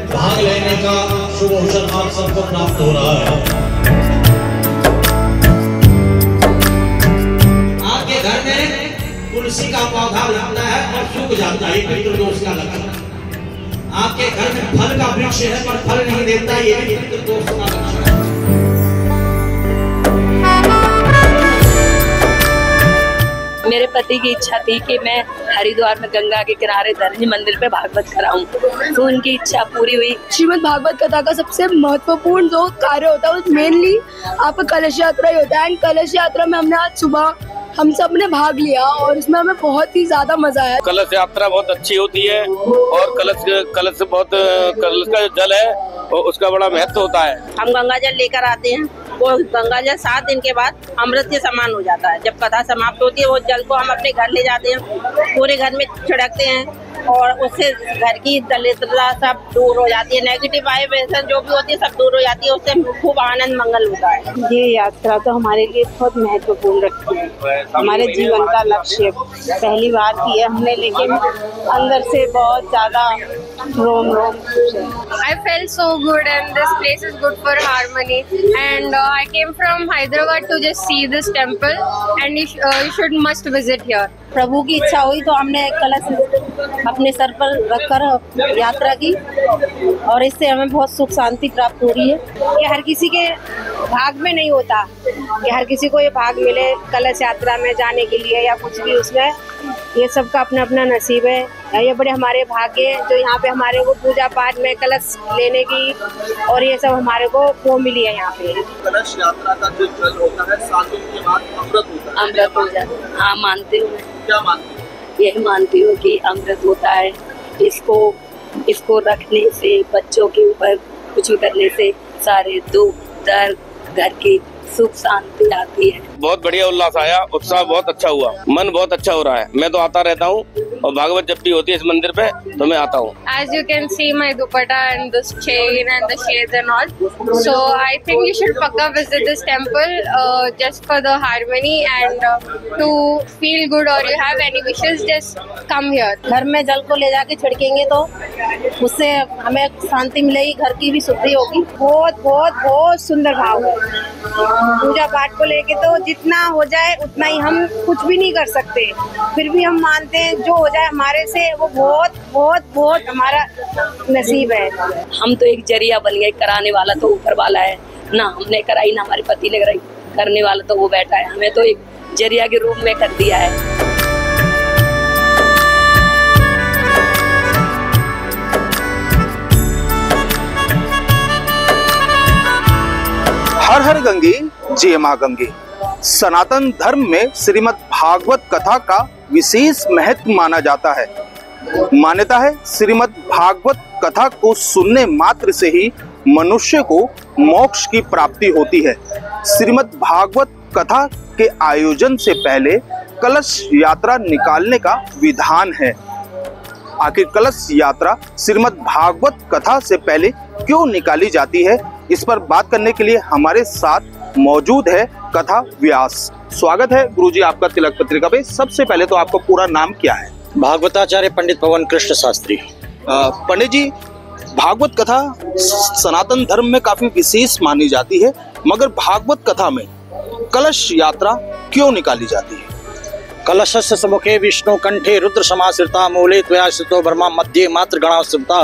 भाग लेने का शुभ अवसर आप सबको प्राप्त हो रहा है। आपके घर में तुलसी का पौधा लगता है और सूख जाता है, पितृदोष का लक्षण। आपके घर में फल का वृक्ष है पर फल नहीं देता, ये भी पितृदोष का लक्षण है। मेरे पति की इच्छा थी कि मैं हरिद्वार में गंगा के किनारे धरणी मंदिर पे भागवत कराऊं, तो उनकी इच्छा पूरी हुई। श्रीमद् भागवत कथा का सबसे महत्वपूर्ण जो कार्य होता है वो मेनली आपका कलश यात्रा ही होता है। एंड कलश यात्रा में हमने आज सुबह हम सब ने भाग लिया और इसमें हमें बहुत ही ज्यादा मजा आया। कलश यात्रा बहुत अच्छी होती है और कलश का जल है और उसका बड़ा महत्व होता है। हम गंगा जल लेकर आते हैं, वो गंगा जल 7 दिन के बाद अमृत के समान हो जाता है। जब कथा समाप्त होती है वो जल को हम अपने घर ले जाते हैं, पूरे घर में छिड़कते हैं और उससे घर की दरिद्रता सब दूर हो जाती है, नेगेटिव वाइब्रेशन जो भी होती है सब दूर हो जाती है, उससे खूब आनंद मंगल होता है। ये यात्रा तो हमारे लिए बहुत महत्वपूर्ण रखती है, हमारे जीवन का लक्ष्य। पहली बार की है हमने, लेकिन अंदर से बहुत ज्यादा रोम खुश है। I felt so good and this place is good for harmony and I came from Hyderabad to just see this temple and you should must visit here. प्रभु की इच्छा हुई तो हमने कलश अपने सर पर रखकर यात्रा की और इससे हमें बहुत सुख शांति प्राप्त हो रही है। ये हर किसी के भाग में नहीं होता कि हर किसी को ये भाग मिले कलश यात्रा में जाने के लिए या कुछ भी, उसमें ये सबका अपना अपना नसीब है। ये बड़े हमारे भाग्य जो यहाँ पे हमारे को पूजा पाठ में कलश लेने की और ये सब हमारे को मिली है यहाँ पे। कलश यात्रा का जो जल होता है 7 दिन के बाद अमृत होता है। अमृत हो जाता है, हाँ मानती हूँ। क्या मानती हूँ? यही मानती हूँ कि अमृत होता है। इसको रखने से, बच्चों के ऊपर कुछ करने से सारे दुख दर्द घर की सुख शांति आती है। बहुत बढ़िया उल्लास आया, उत्साह बहुत अच्छा हुआ, मन बहुत अच्छा हो रहा है। मैं तो आता रहता हूँ और भागवत जब भी होती है इस मंदिर पे तो मैं आता हूँ। As you can see my dupatta and this chain and the shades and all, so I think you should pakka visit this temple just for the harmony and to feel good, or you have any wishes just come here. घर में जल को ले जाके छिड़केंगे तो उससे हमें शांति मिलेगी, घर की भी शुद्धि होगी। बहुत बहुत बहुत सुंदर भाव है। पूजा पाठ को लेके तो जितना हो जाए उतना ही, हम कुछ भी नहीं कर सकते, फिर भी हम मानते हैं जो हो जाए हमारे से वो बहुत बहुत बहुत हमारा नसीब है। हम तो एक जरिया बन गए, कराने वाला तो ऊपर वाला है ना, हमने कराई ना हमारे पति ने कराई, करने वाला तो वो बैठा है, हमें तो एक जरिया के रूप में कर दिया है। हर हर गंगे जय मां गंगे। सनातन धर्म में श्रीमद् भागवत कथा का विशेष महत्व माना जाता है। मान्यता है श्रीमद् भागवत कथा को सुनने मात्र से ही मनुष्य को मोक्ष की प्राप्ति होती है। श्रीमद् भागवत कथा के आयोजन से पहले कलश यात्रा निकालने का विधान है। आखिर कलश यात्रा श्रीमद् भागवत कथा से पहले क्यों निकाली जाती है, इस पर बात करने के लिए हमारे साथ मौजूद है कथा व्यास। स्वागत है गुरुजी आपका तिलक पत्रिका पे। सबसे पहले तो आपका पूरा नाम क्या है? भागवताचार्य पंडित पवन कृष्ण शास्त्री। पंडित जी, भागवत कथा सनातन धर्म में काफी विशेष मानी जाती है, मगर भागवत कथा में कलश यात्रा क्यों निकाली जाती है? कलशस्य सम्मुखे विष्णु कंठे रुद्र समाश्रिता मूले त्वया स्थितो ब्रह्मा मध्ये मात्र गणाश्रिता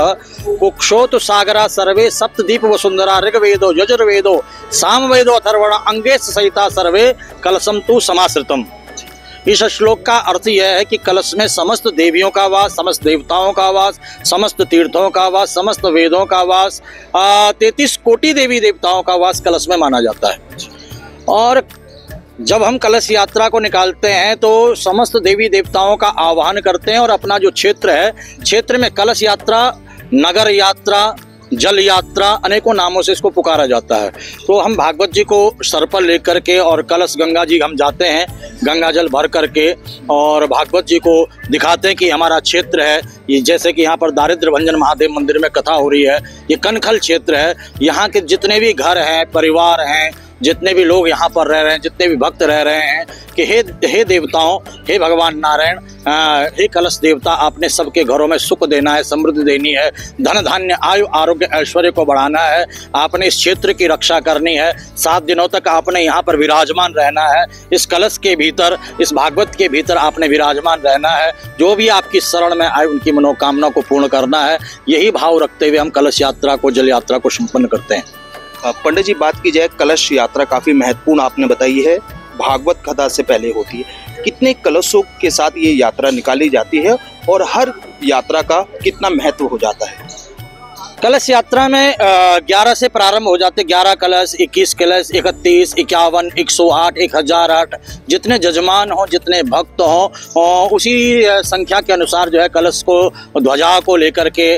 कुक्षोत सागरा सर्वे सप्तदीप वसुंधरा ऋग्वेदो यजुर्वेदो सामवेदो अथर्वण अंगेश सहिता सर्वे कलशम तु समाश्रितम। इस श्लोक का अर्थ यह है कि कलश में समस्त देवियों का वास, समस्त देवताओं का वास, समस्त तीर्थों का वास, समस्त वेदों का वास, 33 कोटि देवी देवताओं का वास कलश में माना जाता है। और जब हम कलश यात्रा को निकालते हैं तो समस्त देवी देवताओं का आह्वान करते हैं और अपना जो क्षेत्र है, क्षेत्र में कलश यात्रा, नगर यात्रा, जल यात्रा, अनेकों नामों से इसको पुकारा जाता है। तो हम भागवत जी को सर पर लेकर के और कलश गंगा जी हम जाते हैं, गंगा जल भर करके, और भागवत जी को दिखाते हैं कि हमारा क्षेत्र है ये, जैसे कि यहाँ पर दारिद्र भंजन महादेव मंदिर में कथा हो रही है, ये कनखल क्षेत्र है। यहाँ के जितने भी घर हैं, परिवार हैं, जितने भी लोग यहाँ पर रह रहे हैं, जितने भी भक्त रह रहे हैं, कि हे देवताओं, हे भगवान नारायण, हे कलश देवता, आपने सबके घरों में सुख देना है, समृद्धि देनी है, धन धान्य आयु आरोग्य ऐश्वर्य को बढ़ाना है, आपने इस क्षेत्र की रक्षा करनी है, 7 दिनों तक आपने यहाँ पर विराजमान रहना है, इस कलश के भीतर, इस भागवत के भीतर आपने विराजमान रहना है, जो भी आपकी शरण में आए उनकी मनोकामना को पूर्ण करना है। यही भाव रखते हुए हम कलश यात्रा को, जल यात्रा को संपन्न करते हैं। पंडित जी, बात की जाए कलश यात्रा काफी महत्वपूर्ण आपने बताई है, भागवत कथा से पहले होती है। कितने कलशों के साथ ये यात्रा निकाली जाती है और हर यात्रा का कितना महत्व हो जाता है? कलश यात्रा में 11 से प्रारंभ हो जाते, 11 कलश, 21 कलश, 31, 51, 108, 1008, जितने जजमान हो, जितने भक्त हो, उसी संख्या के अनुसार जो है कलश को, ध्वजा को लेकर के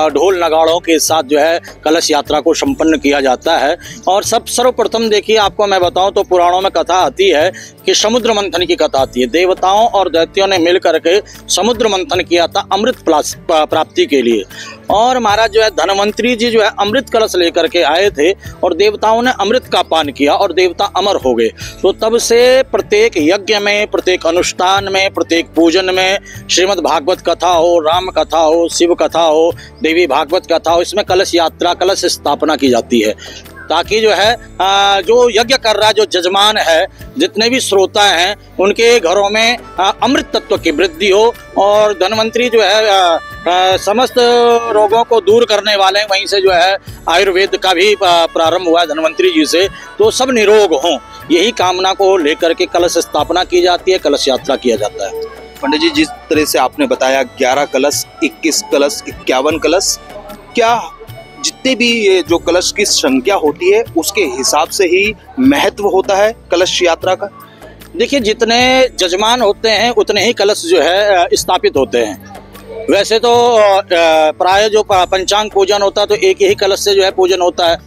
ढोल नगाड़ों के साथ जो है कलश यात्रा को संपन्न किया जाता है। और सर्वप्रथम देखिए, आपको मैं बताऊं तो पुराणों में कथा आती है कि समुद्र मंथन की कथा आती है। देवताओं और दैत्यों ने मिल करके समुद्र मंथन किया था अमृत प्राप्ति के लिए, और महाराज जो है धनवंतरी जी जो है अमृत कलश लेकर के आए थे और देवताओं ने अमृत का पान किया और देवता अमर हो गए। तो तब से प्रत्येक यज्ञ में, प्रत्येक अनुष्ठान में, प्रत्येक पूजन में, श्रीमद् भागवत कथा हो, राम कथा हो, शिव कथा हो, देवी भागवत कथा हो, इसमें कलश यात्रा, कलश स्थापना की जाती है, ताकि जो है जो यज्ञ कर रहा है, जो जजमान है, जितने भी श्रोता हैं, उनके घरों में अमृत तत्व की वृद्धि हो। और धनवंतरी जो है समस्त रोगों को दूर करने वाले हैं, वहीं से जो है आयुर्वेद का भी प्रारंभ हुआ है धनवंतरी जी से, तो सब निरोग हों, यही कामना को लेकर के कलश स्थापना की जाती है, कलश यात्रा किया जाता है। पंडित जी, जिस तरह से आपने बताया 11 कलश, 21 कलश, 51 कलश, क्या जितने भी ये जो कलश की संख्या होती है उसके हिसाब से ही महत्व होता है कलश यात्रा का? देखिए, जितने जजमान होते हैं उतने ही कलश जो है स्थापित होते हैं। वैसे तो प्राय जो पंचांग पूजन होता है तो एक ही कलश से जो है पूजन होता है,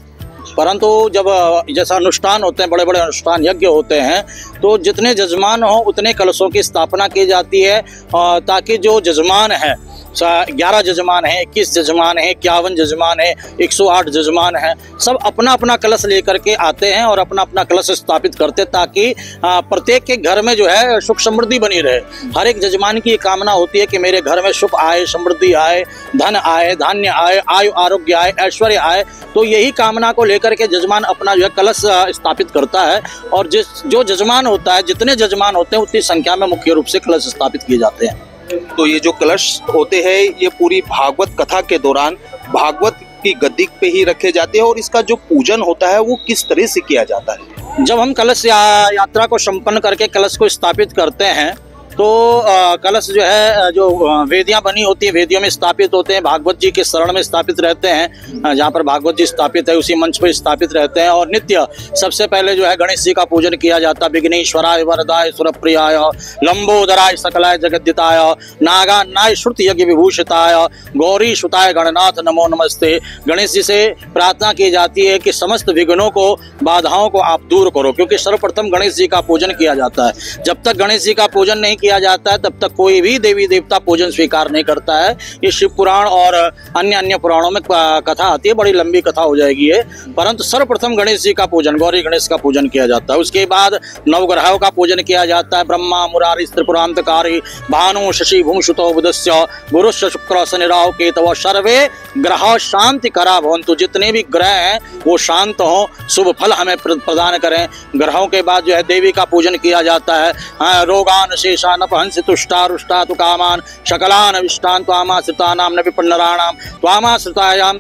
परंतु जब जैसा अनुष्ठान होते हैं, बड़े बड़े अनुष्ठान यज्ञ होते हैं, तो जितने जजमान हो उतने कलशों की स्थापना की जाती है, ताकि जो जजमान है, 11 जजमान है, 21 जजमान है, 51 जजमान है, 108 जजमान है, सब अपना अपना कलश लेकर के आते हैं और अपना अपना कलश स्थापित करते, ताकि प्रत्येक के घर में जो है सुख समृद्धि बनी रहे। हर एक जजमान की कामना होती है कि मेरे घर में सुख आए, समृद्धि आए, धन आए, धान्य आए, आयु आरोग्य आए, ऐश्वर्य आए। तो यही कामना को लेकर के जजमान अपना जो है कलश स्थापित करता है, और जो जजमान होता है, जितने जजमान होते हैं उतनी संख्या में मुख्य रूप से कलश स्थापित किए जाते हैं। तो ये जो कलश होते हैं ये पूरी भागवत कथा के दौरान भागवत की गद्दी पे ही रखे जाते हैं, और इसका जो पूजन होता है वो किस तरह से किया जाता है? जब हम कलश यात्रा को संपन्न करके कलश को स्थापित करते हैं तो कलश जो है, जो वेदियां बनी होती है, वेदियों में स्थापित होते हैं, भागवत जी के शरण में स्थापित रहते हैं, जहाँ पर भागवत जी स्थापित है उसी मंच पर स्थापित रहते हैं। और नित्य सबसे पहले जो है गणेश जी का पूजन किया जाता है। विघ्नेश्वराय वरदाय सुरप्रियाय लंबोदराय सकलाय जगद्दिताय नागान्नाय श्रुति यज्ञ विभूषिताय गौरी सुताय गणनाथ नमो नमस्ते। गणेश जी से प्रार्थना की जाती है कि समस्त विघ्नों को, बाधाओं को आप दूर करो, क्योंकि सर्वप्रथम गणेश जी का पूजन किया जाता है। जब तक गणेश जी का पूजन नहीं किया जाता है तब तक कोई भी देवी देवता पूजन स्वीकार नहीं करता है। ये शिव पुराण और अन्य पुराणों में कथा आती है, बड़ी लंबी कथा हो जाएगी ये। परंतु सर्वप्रथम गणेश जी का पूजन, गौरी गणेश का पूजन किया जाता है। उसके बाद नवग्रहों का पूजन किया जाता है। ब्रह्मा मुरारी त्रिपुरांतकारी भानु शशि भूषुतो बुधस्य गुरुश्च शुक्र शनि राहु केतव सर्वे ग्रह शांति करा भवन्तु। जितने भी ग्रह हैं वो शांत हों, शुभ फल हमें प्रदान करें। ग्रहों के बाद जो है देवी का पूजन किया जाता है। रोगान शेषान अपहंस तुष्टा रुष्टा तु कामान शकलान विष्टान त्वामाश्रितानां न विपन्नराणाम त्वामाश्रितायाम,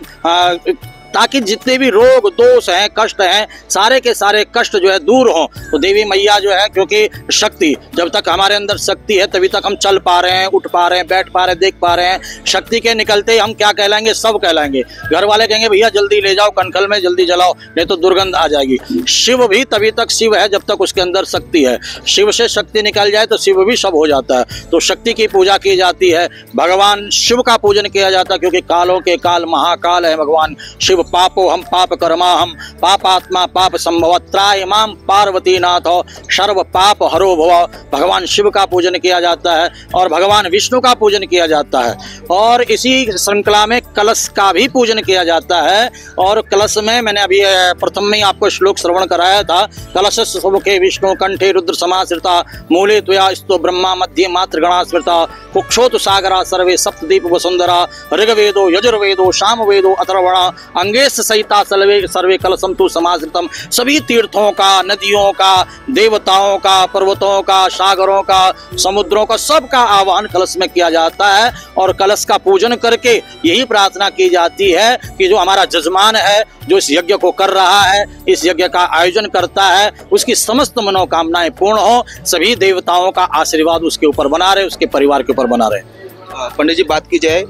ताकि जितने भी रोग दोष हैं कष्ट हैं सारे के सारे कष्ट जो है दूर हों। तो देवी मैया जो है, क्योंकि शक्ति, जब तक हमारे अंदर शक्ति है तभी तक हम चल पा रहे हैं, उठ पा रहे हैं, बैठ पा रहे हैं, देख पा रहे हैं। शक्ति के निकलते ही हम क्या कहलाएंगे, सब कहलाएंगे। घर वाले कहेंगे भैया जल्दी ले जाओ कनखल में, जल्दी जलाओ नहीं तो दुर्गंध आ जाएगी। शिव भी तभी तक शिव है जब तक उसके अंदर शक्ति है। शिव से शक्ति निकल जाए तो शिव भी सब हो जाता है। तो शक्ति की पूजा की जाती है, भगवान शिव का पूजन किया जाता है, क्योंकि कालों के काल महाकाल है भगवान शिव। पापो हम पाप कर्मा हम पापात्मा पाप संभव त्राय माम पार्वती नाथ सर्व पाप हरो भव। भगवान शिव का पूजन किया जाता है और भगवान विष्णु का पूजन किया जाता है। और इसी श्रृंखला में कलश का भी पूजन किया जाता है। और कलश में मैंने अभी प्रथम में आपको श्लोक श्रवण कराया था। कलश सुमुखे विष्णु कंठे रुद्र समाश्रिता मूले त्वया स्तो ब्रह्मा मध्ये मात्र गणा स्मृता कुक्षोतु सागरा सर्वे सप्तदीप वसुंधरा ऋग्वेदो यजुर्वेदो सामवेदो अथर्वणा अंगेश सहिता सर्वे कलशम तु समाश्रितम। सभी तीर्थों का, नदियों का, देवताओं का, पर्वतों का, सागरों का, समुद्रों का, सबका आह्वान कलश में किया जाता है। और कलश का पूजन करके यही प्रार्थना की जाती है कि जो हमारा जजमान है, जो इस यज्ञ को कर रहा है, इस यज्ञ का आयोजन करता है, उसकी समस्त मनोकामनाएं पूर्ण हो। सभी देवताओं का आशीर्वाद उसके ऊपर बना रहे, उसके परिवार के ऊपर बना रहे। पंडित जी, बात की जाए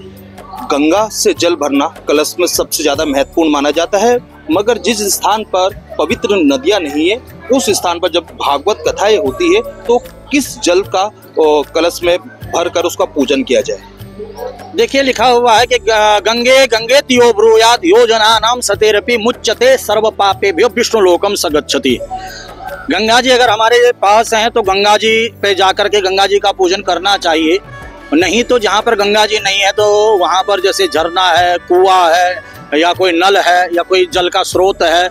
गंगा से जल भरना कलश में सबसे ज्यादा महत्वपूर्ण माना जाता है, मगर जिस स्थान पर पवित्र नदियां नहीं है उस स्थान पर जब भागवत कथाएं होती है तो किस जल का कलश में भरकर उसका पूजन किया जाए? देखिए लिखा हुआ है कि गंगे गंगे तियो ब्रूयाद योजना नाम सतेरपि मुच्यते सर्व पापेभ्यो विष्णु लोकम सगच्छति। गंगा जी अगर हमारे पास हैं तो गंगा जी पे जाकर के गंगा जी का पूजन करना चाहिए। नहीं तो जहाँ पर गंगा जी नहीं है तो वहाँ पर जैसे झरना है, कुआं है, या कोई नल है, या कोई जल का स्रोत है,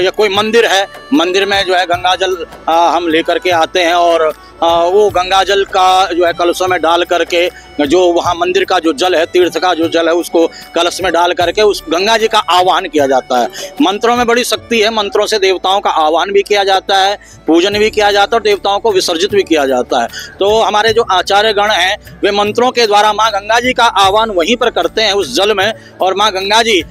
या कोई मंदिर है, मंदिर में जो है गंगा जल हम लेकर के आते हैं और वो गंगा जल का जो है कलशों में डाल करके, जो वहाँ मंदिर का जो जल है, तीर्थ का जो जल है, उसको कलश में डाल करके उस गंगा जी का आह्वान किया जाता है। मंत्रों में बड़ी शक्ति है, मंत्रों से देवताओं का आह्वान भी किया जाता है, पूजन भी किया जाता है और देवताओं को विसर्जित भी किया जाता है। तो हमारे जो आचार्य गण हैं वे मंत्रों के द्वारा माँ गंगा जी का आह्वान वहीं पर करते हैं उस जल में, और माँ गंगा जी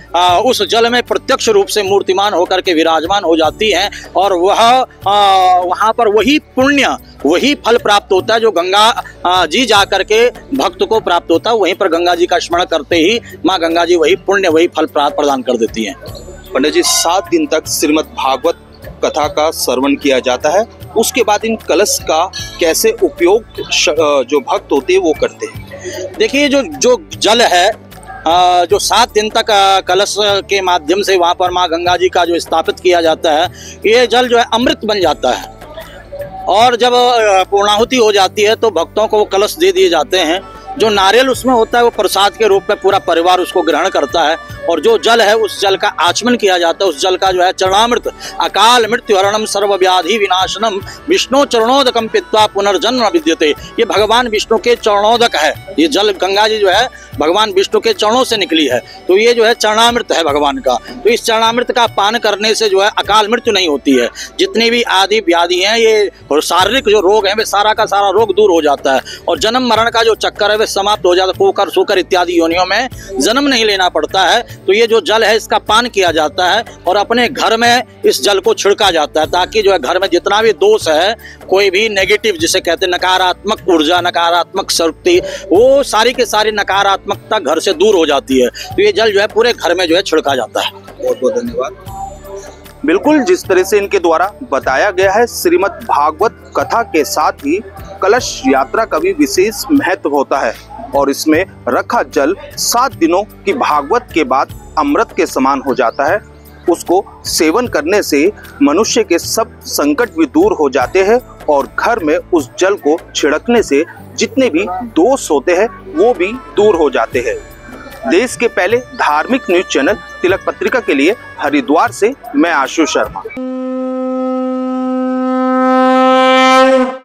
उस जल में प्रत्यक्ष रूप से मूर्तिमान होकर के विराजमान हो जाती हैं। और वह वहाँ पर वही पुण्य, वही फल प्राप्त होता है जो गंगा जी जा करके भक्त को प्राप्त होता है। वहीं पर गंगा जी का स्मरण करते ही माँ गंगा जी वही पुण्य, वही फल प्रदान कर देती हैं। पंडित जी, 7 दिन तक श्रीमद् भागवत कथा का श्रवण किया जाता है, उसके बाद इन कलश का कैसे उपयोग जो भक्त होते हैं वो करते हैं? देखिए जो जल है, जो 7 दिन तक कलश के माध्यम से वहाँ पर माँ गंगा जी का जो स्थापित किया जाता है, ये जल जो है अमृत बन जाता है। और जब पूर्णाहुति हो जाती है तो भक्तों को वो कलश दे दिए जाते हैं। जो नारियल उसमें होता है वो प्रसाद के रूप में पूरा परिवार उसको ग्रहण करता है। और जो जल है उस जल का आचमन किया जाता है। उस जल का जो है चरणामृत, अकाल मृत्यु हरणम सर्व व्याधि विनाशनम विष्णु चरणोदकम पित्वा पुनर्जन्म विद्यते। ये भगवान विष्णु के चरणोदक है। ये जल गंगा जी जो है भगवान विष्णु के चरणों से निकली है, तो ये जो है चरणामृत है भगवान का। तो इस चरणामृत का पान करने से जो है अकाल मृत्यु नहीं होती है। जितनी भी आदि व्याधि हैं, ये और शारीरिक जो रोग है वे सारा का सारा रोग दूर हो जाता है। और जन्म मरण का जो चक्कर है वे समाप्त हो जाता है। कोकर सूकर इत्यादि योनियों में जन्म नहीं लेना पड़ता है। तो ये जो जल है इसका पान किया जाता है और अपने घर में इस जल को छिड़का जाता है, ताकि जो है घर में जितना भी दोष है, कोई भी नेगेटिव जिसे कहते हैं नकारात्मक ऊर्जा, नकारात्मक शक्ति, वो सारी के सारी नकारात्मकता घर से दूर हो जाती है। तो ये जल जो है पूरे घर में जो है छिड़का जाता है। बहुत बहुत धन्यवाद। बिल्कुल जिस तरह से इनके द्वारा बताया गया है, श्रीमद् भागवत कथा के साथ ही कलश यात्रा का भी विशेष महत्व होता है और इसमें रखा जल 7 दिनों की भागवत के बाद अमृत के समान हो जाता है। उसको सेवन करने से मनुष्य के सब संकट भी दूर हो जाते हैं और घर में उस जल को छिड़कने से जितने भी दोष होते हैं वो भी दूर हो जाते हैं। देश के पहले धार्मिक न्यूज चैनल तिलक पत्रिका के लिए हरिद्वार से मैं आशु शर्मा।